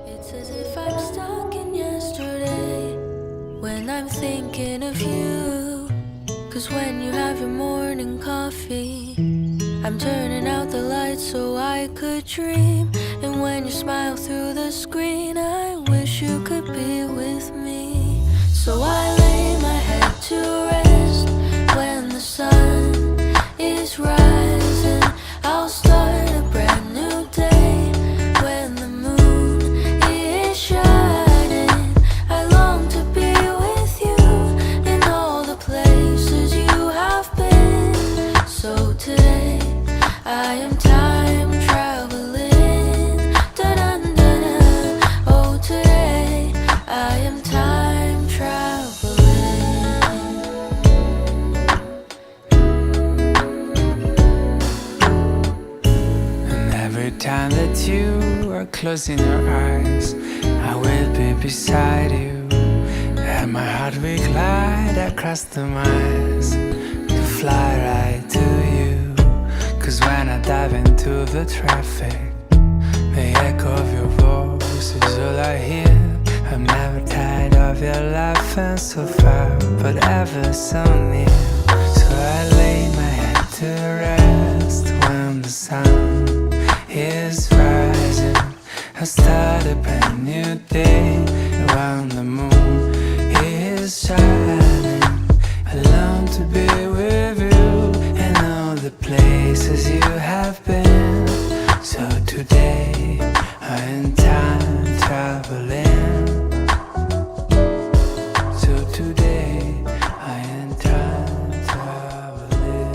It's as if I'm stuck in yesterday when I'm thinking of you. 'Cause when you have your morning coffee, I'm turning out the lights so I could dream. And when you smile through the screen, I wish you could be with me. So I lay my head to rest when the sun is rising. I'll start a brand new day when the moon is shining. I long to be with you in all the places you have been. So today I am time traveling. Da-dun-dun-dun. Oh, today I am time traveling. And every time that you are closing your eyes, I will be beside you. And my heart will glide across the miles to fly right to you. 'Cause when I dive into the traffic, the echo of your voice is all I hear. I'm never tired of your laughing so far, but ever so near. So I lay my head to rest when the sun is rising. I start a brand new day when the moon is shining. I long to be with you and all the places you have been. So today I am time traveling. So today I am time traveling.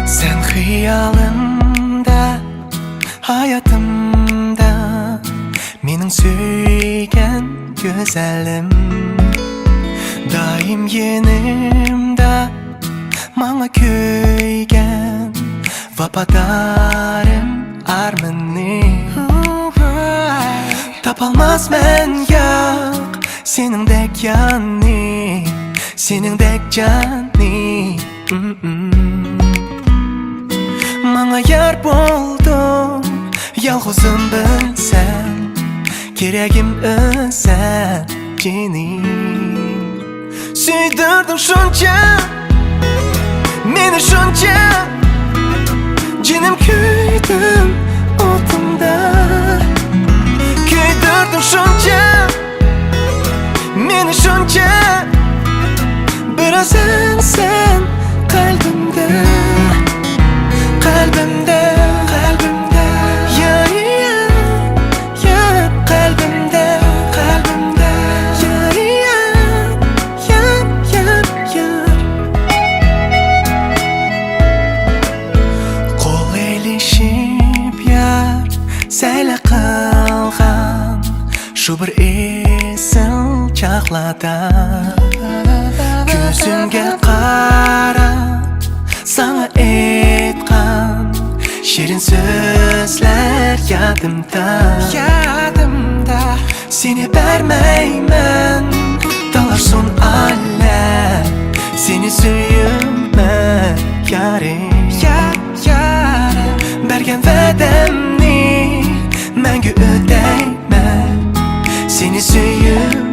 Sen hıyalımda, hayatımda, mening suygan güzelim. Daim yenimda, manga kuygan vafadarim armani. Tapalmaz men yok seningdek yani, seningdek jani. Manga yar boldum, yalgızım bilsen, keregim sen cinim. Suydirdin şuncha, meni şuncha, cinim kuydim otimda. Kuydirdin şuncha, meni şuncha, birazdan sen kalbimde. Kalbimde, kalbimde, ya, ya, ya, kalbimde, kalbimde, ya, mayli qilgan shu bir esil chaqlarda ko'zimga qarab sana aytgan shirin so'zlar yodimda seni bermayman dalarsun alle seni söyüme yarim bergen vədəmni məngü ödəymə seni söyüme